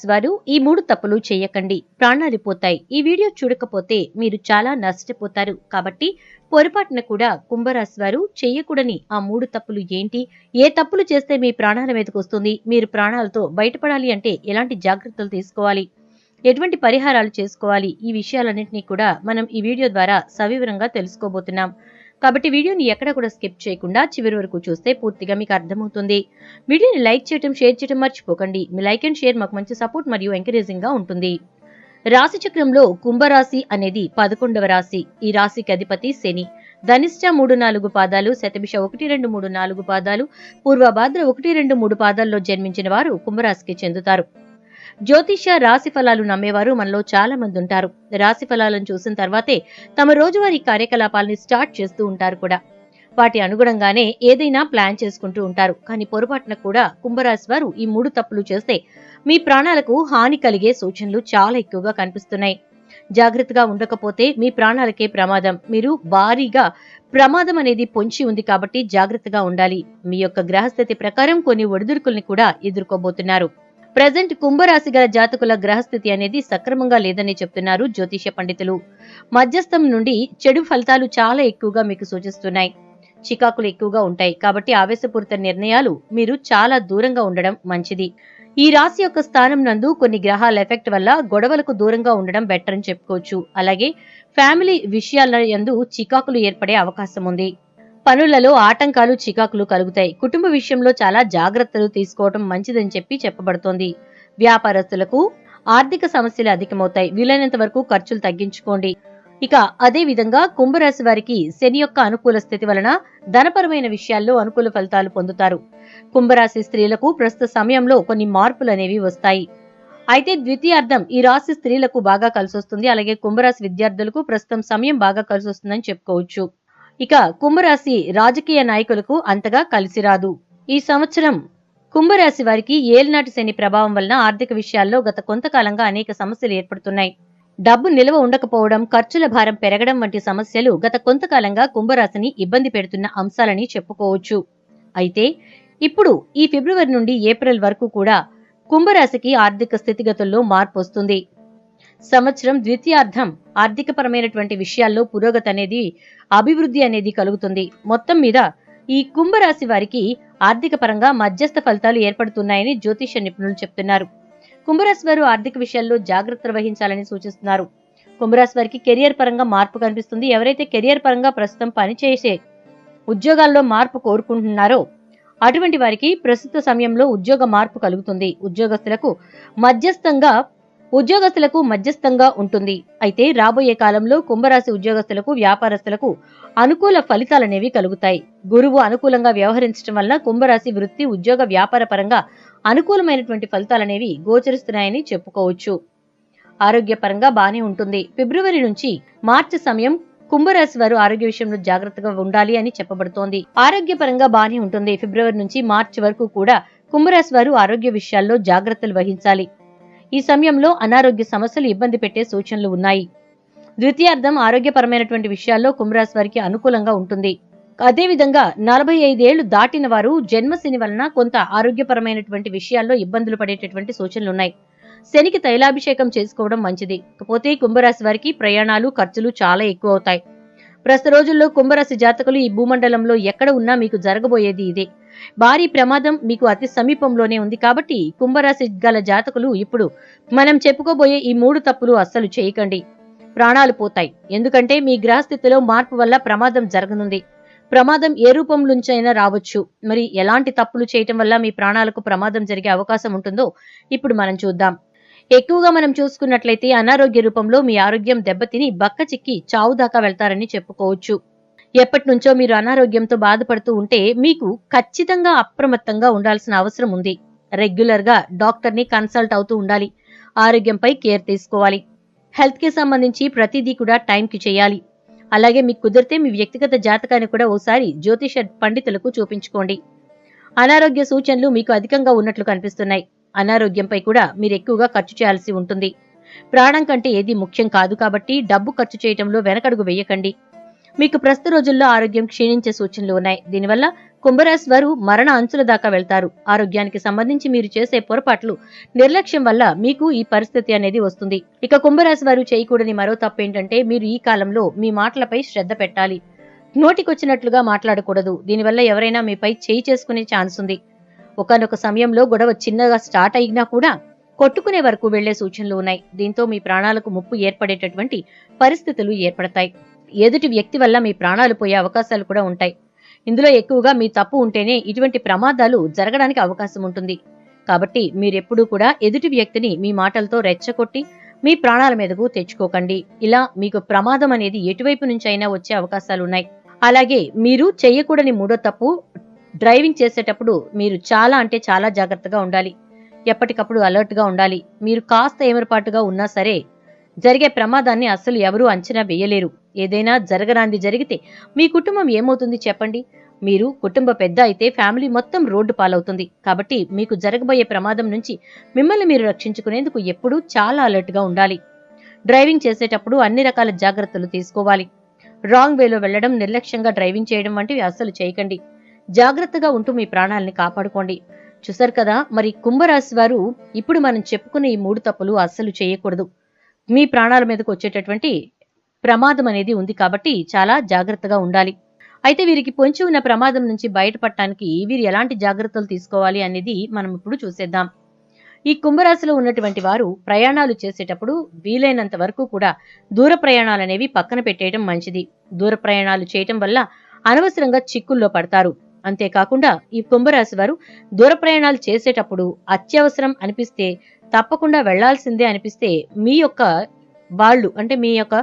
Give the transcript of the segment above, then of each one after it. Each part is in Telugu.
వారు ఈ 3 తప్పులు చేయకండి, ప్రాణాలు పోతాయి. ఈ వీడియో చూడకపోతే మీరు చాలా నష్టపోతారు. కాబట్టి పొరపాటున కూడా కుంభరాశి వారు చేయకూడని ఆ 3 తప్పులు ఏంటి, ఏ తప్పులు చేస్తే మీ ప్రాణాల మీదకు వస్తుంది, మీరు ప్రాణాలతో బయటపడాలి అంటే ఎలాంటి జాగ్రత్తలు తీసుకోవాలి, ఎటువంటి పరిహారాలు చేసుకోవాలి, ఈ విషయాలన్నింటినీ కూడా మనం ఈ వీడియో ద్వారా సవివరంగా తెలుసుకోబోతున్నాం. కాబట్టి వీడియోని ఎక్కడ కూడా స్కిప్ చేయకుండా చివరి వరకు చూస్తే పూర్తిగా మీకు అర్థమవుతుంది. వీడియోని లైక్ చేయడం, షేర్ చేయడం మర్చిపోకండి. మీ లైక్ అండ్ షేర్ మాకు మంచి సపోర్ట్ మరియు ఎంకరేజింగ్ గా ఉంటుంది. రాశి చక్రంలో కుంభరాశి అనేది 11వ రాశి. ఈ రాశికి అధిపతి శని. ధనిష్ట 3-4 పాదాలు, శతభిష 1-2-3-4 పాదాలు, పూర్వభాద్ర 1-2-3 పాదాల్లో జన్మించిన వారు కుంభరాశికి చెందుతారు. జ్యోతిష్య రాశి ఫలాలు నమ్మేవారు మనలో చాలా మంది ఉంటారు. రాశి ఫలాలను చూసిన తర్వాతే తమ రోజువారీ కార్యకలాపాలని స్టార్ట్ చేస్తూ ఉంటారు కూడా. వాటి అనుగుణంగానే ఏదైనా ప్లాన్ చేసుకుంటూ ఉంటారు. కానీ పొరపాటున కూడా కుంభరాశి వారు ఈ 3 తప్పులు చేస్తే మీ ప్రాణాలకు హాని కలిగే సూచనలు చాలా ఎక్కువగా కనిపిస్తున్నాయి. జాగ్రత్తగా ఉండకపోతే మీ ప్రాణాలకే ప్రమాదం. మీరు భారీగా ప్రమాదం అనేది పొంచి ఉంది కాబట్టి జాగ్రత్తగా ఉండాలి. మీ యొక్క గ్రహస్థితి ప్రకారం కొన్ని ఒడిదుడుకుల్ని కూడా ఎదుర్కోబోతున్నారు. ప్రజెంట్ కుంభరాశి గల జాతకుల గ్రహస్థితి అనేది సక్రమంగా లేదని చెప్తున్నారు జ్యోతిష పండితులు. మధ్యస్థం నుండి చెడు ఫలితాలు చాలా ఎక్కువగా మీకు సూచిస్తున్నాయి. చికాకులు ఎక్కువగా ఉంటాయి. కాబట్టి ఆవేశపూరిత నిర్ణయాలు మీరు చాలా దూరంగా ఉండడం మంచిది. ఈ రాశి యొక్క స్థానం నందు కొన్ని గ్రహాల ఎఫెక్ట్ వల్ల గొడవలకు దూరంగా ఉండడం బెటర్ అని చెప్పుకోవచ్చు. అలాగే ఫ్యామిలీ విషయాల యందు చికాకులు ఏర్పడే అవకాశం ఉంది. పనులలో ఆటంకాలు, చికాకులు కలుగుతాయి. కుటుంబ విషయంలో చాలా జాగ్రత్తలు తీసుకోవడం మంచిదని చెప్పబడుతోంది. వ్యాపారస్తులకు ఆర్థిక సమస్యలు అధికమవుతాయి. వీలైనంత వరకు ఖర్చులు తగ్గించుకోండి. ఇక అదే విధంగా కుంభరాశి వారికి శని యొక్క అనుకూల స్థితి వలన ధనపరమైన విషయాల్లో అనుకూల ఫలితాలు పొందుతారు. కుంభరాశి స్త్రీలకు ప్రస్తుత సమయంలో కొన్ని మార్పులు అనేవి వస్తాయి. అయితే ద్వితీయార్థం ఈ రాశి స్త్రీలకు బాగా కలిసొస్తుంది. అలాగే కుంభరాశి విద్యార్థులకు ప్రస్తుతం సమయం బాగా కలిసొస్తుందని చెప్పుకోవచ్చు. ఇక కుంభరాశి రాజకీయ నాయకులకు అంతగా కలిసిరాదు. ఈ సంవత్సరం కుంభరాశి వారికి ఏలినాటి శని ప్రభావం వలన ఆర్థిక విషయాల్లో గత కొంతకాలంగా అనేక సమస్యలు ఏర్పడుతున్నాయి. డబ్బు నిల్వ ఉండకపోవడం, ఖర్చుల భారం పెరగడం వంటి సమస్యలు గత కొంతకాలంగా కుంభరాశిని ఇబ్బంది పెడుతున్న అంశాలని చెప్పుకోవచ్చు. అయితే ఇప్పుడు ఈ ఫిబ్రవరి నుండి ఏప్రిల్ వరకు కూడా కుంభరాశికి ఆర్థిక స్థితిగతుల్లో మార్పు వస్తుంది. సంవత్సరం ద్వితీయార్థం ఆర్థికపరమైనటువంటి విషయాల్లో పురోగతి అనేది, అభివృద్ధి అనేది కలుగుతుంది. మొత్తం మీద ఈ కుంభరాశి వారికి ఆర్థిక పరంగా మధ్యస్థ ఫలితాలు ఏర్పడుతున్నాయని జ్యోతిష నిపుణులు చెప్తున్నారు. కుంభరాశి వారు ఆర్థిక విషయాల్లో జాగ్రత్తలు వహించాలని సూచిస్తున్నారు. కుంభరాశి వారికి కెరియర్ పరంగా మార్పు కనిపిస్తుంది. ఎవరైతే కెరియర్ పరంగా ప్రస్తుతం పనిచేసే ఉద్యోగాల్లో మార్పు కోరుకుంటున్నారో అటువంటి వారికి ప్రస్తుత సమయంలో ఉద్యోగ మార్పు కలుగుతుంది. ఉద్యోగస్తులకు మధ్యస్థంగా ఉంటుంది. అయితే రాబోయే కాలంలో కుంభరాశి ఉద్యోగస్తులకు, వ్యాపారస్తులకు అనుకూల ఫలితాలనేవి కలుగుతాయి. గురువు అనుకూలంగా వ్యవహరించడం వల్ల కుంభరాశి వృత్తి, ఉద్యోగ, వ్యాపార పరంగా అనుకూలమైనటువంటి ఫలితాలనేవి గోచరిస్తున్నాయని చెప్పుకోవచ్చు. ఆరోగ్యపరంగా బానే ఉంటుంది. ఫిబ్రవరి నుంచి మార్చి సమయం కుంభరాశి వారు ఆరోగ్య విషయంలో జాగ్రత్తగా ఉండాలి అని చెప్పబడుతోంది. ఆరోగ్యపరంగా బానే ఉంటుంది. ఫిబ్రవరి నుంచి మార్చి వరకు కూడా కుంభరాశి వారు ఆరోగ్య విషయాల్లో జాగ్రత్తలు వహించాలి. ఈ సమయంలో అనారోగ్య సమస్యలు ఇబ్బంది పెట్టే సూచనలు ఉన్నాయి. ద్వితీయార్థం ఆరోగ్యపరమైనటువంటి విషయాల్లో కుంభరాశి వారికి అనుకూలంగా ఉంటుంది. అదేవిధంగా 45 ఏళ్లు దాటిన వారు జన్మశని వలన కొంత ఆరోగ్యపరమైనటువంటి విషయాల్లో ఇబ్బందులు పడేటటువంటి సూచనలున్నాయి. శనికి తైలాభిషేకం చేసుకోవడం మంచిది. కాకపోతే కుంభరాశి వారికి ప్రయాణాలు, ఖర్చులు చాలా ఎక్కువ అవుతాయి. ప్రస్తుత రోజుల్లో కుంభరాశి జాతకులు ఈ భూమండలంలో ఎక్కడ ఉన్నా మీకు జరగబోయేది ఇదే. భారీ ప్రమాదం మీకు అతి సమీపంలోనే ఉంది. కాబట్టి కుంభరాశి గల జాతకులు ఇప్పుడు మనం చెప్పుకోబోయే ఈ 3 తప్పులు అస్సలు చేయకండి. ప్రాణాలు పోతాయి. ఎందుకంటే మీ గ్రహస్థితిలో మార్పు వల్ల ప్రమాదం జరగనుంది. ప్రమాదం ఏ రూపంలోంచైనా రావచ్చు. మరి ఎలాంటి తప్పులు చేయటం వల్ల మీ ప్రాణాలకు ప్రమాదం జరిగే అవకాశం ఉంటుందో ఇప్పుడు మనం చూద్దాం. ఎక్కువగా మనం చూసుకున్నట్లయితే అనారోగ్య రూపంలో మీ ఆరోగ్యం దెబ్బతిని బక్క చిక్కి చావు దాకా వెళ్తారని చెప్పుకోవచ్చు. ఎప్పటి నుంచో మీరు అనారోగ్యంతో బాధపడుతూ ఉంటే మీకు ఖచ్చితంగా అప్రమత్తంగా ఉండాల్సిన అవసరం ఉంది. రెగ్యులర్ గా డాక్టర్ ని కన్సల్ట్ అవుతూ ఉండాలి. ఆరోగ్యంపై కేర్ తీసుకోవాలి. హెల్త్ కి సంబంధించి ప్రతిదీ కూడా టైంకి చేయాలి. అలాగే మీకు కుదిరితే మీ వ్యక్తిగత జాతకాన్ని కూడా ఓసారి జ్యోతిష పండితులకు చూపించుకోండి. అనారోగ్య సూచనలు మీకు అధికంగా ఉన్నట్లు కనిపిస్తున్నాయి. అనారోగ్యంపై కూడా మీరు ఎక్కువగా ఖర్చు చేయాల్సి ఉంటుంది. ప్రాణం కంటే ఏది ముఖ్యం కాదు కాబట్టి డబ్బు ఖర్చు చేయటంలో వెనకడుగు వేయకండి. మీకు ప్రస్తుత రోజుల్లో ఆరోగ్యం క్షీణించే సూచనలు ఉన్నాయి. దీనివల్ల కుంభరాశి వారు మరణ అంచుల దాకా వెళ్తారు. ఆరోగ్యానికి సంబంధించి మీరు చేసే పొరపాట్లు, నిర్లక్ష్యం వల్ల మీకు ఈ పరిస్థితి అనేది వస్తుంది. ఇక కుంభరాశి వారు చేయకూడని మరో తప్పు ఏంటంటే మీరు ఈ కాలంలో మీ మాటలపై శ్రద్ధ పెట్టాలి. నోటికొచ్చినట్లుగా మాట్లాడకూడదు. దీనివల్ల ఎవరైనా మీపై చేయి చేసుకునే ఛాన్స్ ఉంది. ఒకానొక సమయంలో గొడవ చిన్నగా స్టార్ట్ అయినా కూడా కొట్టుకునే వరకు వెళ్లే సూచనలు ఉన్నాయి. దీంతో మీ ప్రాణాలకు ముప్పు ఏర్పడేటటువంటి పరిస్థితులు ఏర్పడతాయి. ఎదుటి వ్యక్తి వల్ల మీ ప్రాణాలు పోయే అవకాశాలు కూడా ఉంటాయి. ఇందులో ఎక్కువగా మీ తప్పు ఉంటేనే ఇటువంటి ప్రమాదాలు జరగడానికి అవకాశం ఉంటుంది. కాబట్టి మీరెప్పుడూ కూడా ఎదుటి వ్యక్తిని మీ మాటలతో రెచ్చగొట్టి మీ ప్రాణాల మీదకు తెచ్చుకోకండి. ఇలా మీకు ప్రమాదం అనేది ఎటువైపు నుంచి అయినా వచ్చే అవకాశాలున్నాయి. అలాగే మీరు చేయకూడని మూడో తప్పు, డ్రైవింగ్ చేసేటప్పుడు మీరు చాలా అంటే చాలా జాగ్రత్తగా ఉండాలి. ఎప్పటికప్పుడు అలర్ట్ గా ఉండాలి. మీరు కాస్త ఏమరపాటుగా ఉన్నా సరే జరిగే ప్రమాదాన్ని అస్సలు ఎవరూ అంచనా వేయలేరు. ఏదైనా జరగరాంది జరిగితే మీ కుటుంబం ఏమవుతుంది చెప్పండి? మీరు కుటుంబ పెద్ద అయితే ఫ్యామిలీ మొత్తం రోడ్డు పాలవుతుంది. కాబట్టి మీకు జరగబోయే ప్రమాదం నుంచి మిమ్మల్ని మీరు రక్షించుకునేందుకు ఎప్పుడూ చాలా అలర్ట్ గా ఉండాలి. డ్రైవింగ్ చేసేటప్పుడు అన్ని రకాల జాగ్రత్తలు తీసుకోవాలి. రాంగ్ వేలో వెళ్లడం, నిర్లక్ష్యంగా డ్రైవింగ్ చేయడం వంటివి అస్సలు చేయకండి. జాగ్రత్తగా ఉంటూ మీ ప్రాణాలని కాపాడుకోండి. చూసారు కదా, మరి కుంభరాశి వారు ఇప్పుడు మనం చెప్పుకునే ఈ 3 తప్పులు అస్సలు చేయకూడదు. మీ ప్రాణాల మీదకు వచ్చేటటువంటి ప్రమాదం అనేది ఉంది కాబట్టి చాలా జాగ్రత్తగా ఉండాలి. అయితే వీరికి పొంచి ఉన్న ప్రమాదం నుంచి బయటపడటానికి వీరు ఎలాంటి జాగ్రత్తలు తీసుకోవాలి అనేది మనం ఇప్పుడు చూసేద్దాం. ఈ కుంభరాశిలో ఉన్నటువంటి వారు ప్రయాణాలు చేసేటప్పుడు వీలైనంత వరకు కూడా దూర ప్రయాణాలనేవి పక్కన పెట్టేయడం మంచిది. దూర ప్రయాణాలు చేయటం వల్ల అనవసరంగా చిక్కుల్లో పడతారు. అంతేకాకుండా ఈ కుంభరాశి వారు దూర ప్రయాణాలు చేసేటప్పుడు అత్యవసరం అనిపిస్తే, తప్పకుండా వెళ్లాల్సిందే అనిపిస్తే మీ యొక్క వాళ్ళు అంటే మీ యొక్క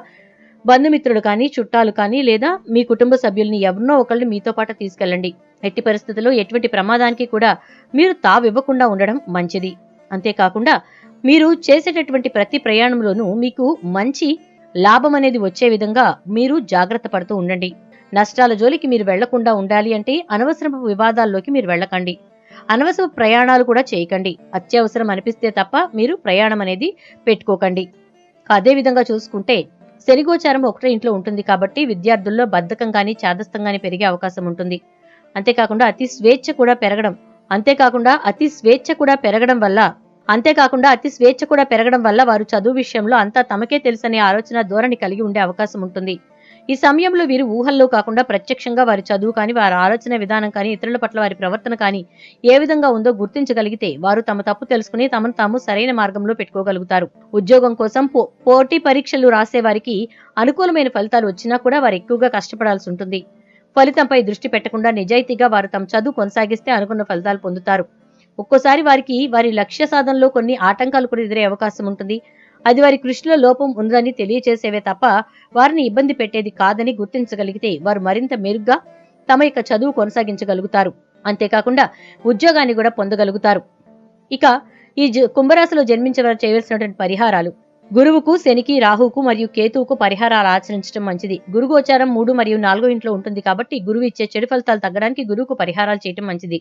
బంధుమిత్రులు కానీ, చుట్టాలు కానీ, లేదా మీ కుటుంబ సభ్యుల్ని ఎవరినో ఒకళ్ళని మీతో పాటు తీసుకెళ్ళండి. ఎట్టి పరిస్థితుల్లో ఎటువంటి ప్రమాదానికి కూడా మీరు తావివ్వకుండా ఉండడం మంచిది. అంతేకాకుండా మీరు చేసేటటువంటి ప్రతి ప్రయాణంలోనూ మీకు మంచి లాభం అనేది వచ్చే విధంగా మీరు జాగ్రత్త పడుతూ ఉండండి. నష్టాల జోలికి మీరు వెళ్లకుండా ఉండాలి అంటే అనవసరపు వివాదాల్లోకి మీరు వెళ్ళకండి. అనవసరపు ప్రయాణాలు కూడా చేయకండి. అత్యవసరం అనిపిస్తే తప్ప మీరు ప్రయాణం అనేది పెట్టుకోకండి. అదే విధంగా చూసుకుంటే శనిగోచారం ఒకటే ఇంట్లో ఉంటుంది కాబట్టి విద్యార్థుల్లో బద్ధకం కానీ, చాదస్తం కానీ పెరిగే అవకాశం ఉంటుంది. అంతేకాకుండా అతి స్వేచ్ఛ కూడా పెరగడం వల్ల వారు చదువు విషయంలో అంతా తమకే తెలుసనే ఆలోచన ధోరణి కలిగి ఉండే అవకాశం ఉంటుంది. ఈ సమయంలో వీరు ఊహల్లో కాకుండా ప్రత్యక్షంగా వారి చదువు కానీ, వారి ఆలోచన విధానం కానీ, ఇతరుల పట్ల వారి ప్రవర్తన కానీ ఏ విధంగా ఉందో గుర్తించగలిగితే వారు తమ తప్పు తెలుసుకుని తమను తాము సరైన మార్గంలో పెట్టుకోగలుగుతారు. ఉద్యోగం కోసం పోటీ పరీక్షలు రాసే వారికి అనుకూలమైన ఫలితాలు వచ్చినా కూడా వారు ఎక్కువగా కష్టపడాల్సి ఉంటుంది. ఫలితంపై దృష్టి పెట్టకుండా నిజాయితీగా వారు తమ చదువు కొనసాగిస్తే అనుకున్న ఫలితాలు పొందుతారు. ఒక్కోసారి వారికి వారి లక్ష్య సాధనలో కొన్ని ఆటంకాలు కూడా ఎదురే అవకాశం ఉంటుంది. అది వారి కృషిలో లోపం ఉందని తెలియచేసేవే తప్ప వారిని ఇబ్బంది పెట్టేది కాదని గుర్తించగలిగితే వారు మరింత మెరుగ్గా తమ యొక్క చదువు కొనసాగించగలుగుతారు. అంతేకాకుండా ఉద్యోగాన్ని కూడా పొందగలుగుతారు. ఇక ఈ కుంభరాశిలో జన్మించే వారు చేయవలసినటువంటి పరిహారాలు: గురువుకు, శనికి, రాహువుకు మరియు కేతువుకు పరిహారాలు ఆచరించడం మంచిది. గురుగోచారం 3 మరియు 4 ఇంట్లో ఉంటుంది కాబట్టి గురువు ఇచ్చే చెడు ఫలితాలు తగ్గడానికి గురువుకు పరిహారాలు చేయటం మంచిది.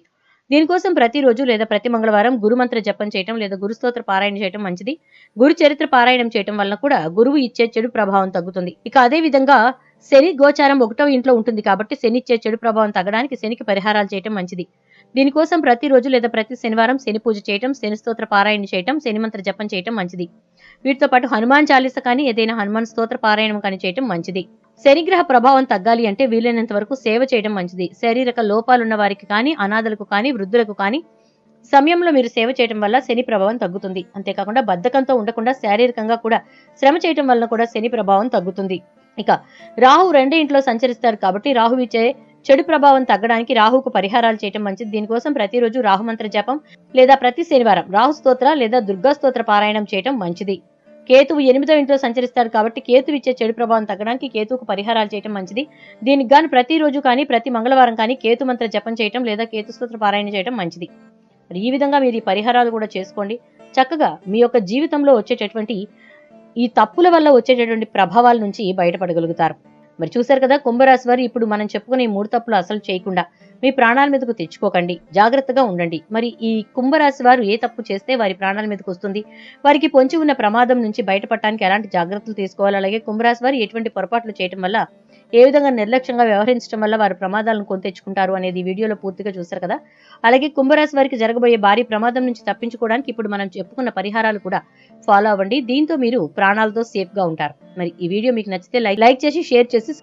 దీనికోసం ప్రతిరోజు లేదా ప్రతి మంగళవారం గురుమంత్ర జపం చేయటం లేదా గురుస్తోత్ర పారాయణ చేయటం మంచిది. గురు చరిత్ర పారాయణం చేయటం వలన కూడా గురువు ఇచ్చే చెడు ప్రభావం తగ్గుతుంది. ఇక అదే విధంగా శని గోచారం 1వ ఇంట్లో ఉంటుంది కాబట్టి శని ఇచ్చే చెడు ప్రభావం తగ్గడానికి శనికి పరిహారాలు చేయటం మంచిది. దీనికోసం ప్రతిరోజు లేదా ప్రతి శనివారం శని పూజ చేయటం, శని స్తోత్ర పారాయణ చేయటం, శని మంత్ర జపం చేయటం మంచిది. వీటితో పాటు హనుమాన్ చాలీస కానీ, ఏదైనా హనుమాన్ స్తోత్ర పారాయణం కానీ చేయటం మంచిది. శనిగ్రహ ప్రభావం తగ్గాలి అంటే వీలైనంత వరకు సేవ చేయడం మంచిది. శారీరక లోపాలున్న వారికి కానీ, అనాథలకు కానీ, వృద్ధులకు కానీ సమయంలో మీరు సేవ చేయడం వల్ల శని ప్రభావం తగ్గుతుంది. అంతేకాకుండా బద్ధకంతో ఉండకుండా శారీరకంగా కూడా శ్రమ చేయడం వలన కూడా శని ప్రభావం తగ్గుతుంది. ఇక రాహు 2వ ఇంట్లో సంచరిస్తారు కాబట్టి రాహు ఇచ్చే చెడు ప్రభావం తగ్గడానికి రాహుకు పరిహారాలు చేయటం మంచిది. దీనికోసం ప్రతిరోజు రాహుమంత్ర జపం లేదా ప్రతి శనివారం రాహు స్తోత్ర లేదా దుర్గా స్తోత్ర పారాయణం చేయటం మంచిది. కేతువు 8వ ఇంట్లో సంచరిస్తాడు కాబట్టి కేతువు ఇచ్చే చెడు ప్రభావం తగ్గడానికి కేతువుకు పరిహారాలు చేయటం మంచిది. దీనికి గాను ప్రతిరోజు కానీ, ప్రతి మంగళవారం కానీ కేతు మంత్ర జపం చేయటం లేదా కేతు స్తోత్ర పారాయణ చేయటం మంచిది. మరి ఈ విధంగా మీరు ఈ పరిహారాలు కూడా చేసుకోండి. చక్కగా మీ యొక్క జీవితంలో వచ్చేటటువంటి ఈ తప్పుల వల్ల వచ్చేటటువంటి ప్రభావాల నుంచి బయటపడగలుగుతారు. మరి చూశారు కదా, కుంభరాశి వారు ఇప్పుడు మనం చెప్పుకునే 3 తప్పులు అసలు చేయకుండా మీ ప్రాణాల మీదకు తెచ్చుకోకండి, జాగ్రత్తగా ఉండండి. మరి ఈ కుంభరాశి వారు ఏ తప్పు చేస్తే వారి ప్రాణాల మీదకు వస్తుంది, వారికి పొంచి ఉన్న ప్రమాదం నుంచి బయటపడటానికి ఎలాంటి జాగ్రత్తలు తీసుకోవాలి, అలాగే కుంభరాశి వారు ఎటువంటి పొరపాట్లు చేయటం వల్ల ఏ విధంగా నిర్లక్ష్యంగా వ్యవహరించడం వల్ల వారు ప్రమాదాలను కొని తెచ్చుకుంటారు అనేది ఈ వీడియోలో పూర్తిగా చూశారు కదా. అలాగే కుంభరాశి వారికి జరగబోయే భారీ ప్రమాదం నుంచి తప్పించుకోవడానికి ఇప్పుడు మనం చెప్పుకున్న పరిహారాలు కూడా ఫాలో అవ్వండి. దీంతో మీరు ప్రాణాలతో సేఫ్ గా ఉంటారు. మరి ఈ వీడియో మీకు నచ్చితే లైక్ చేసి షేర్ చేసి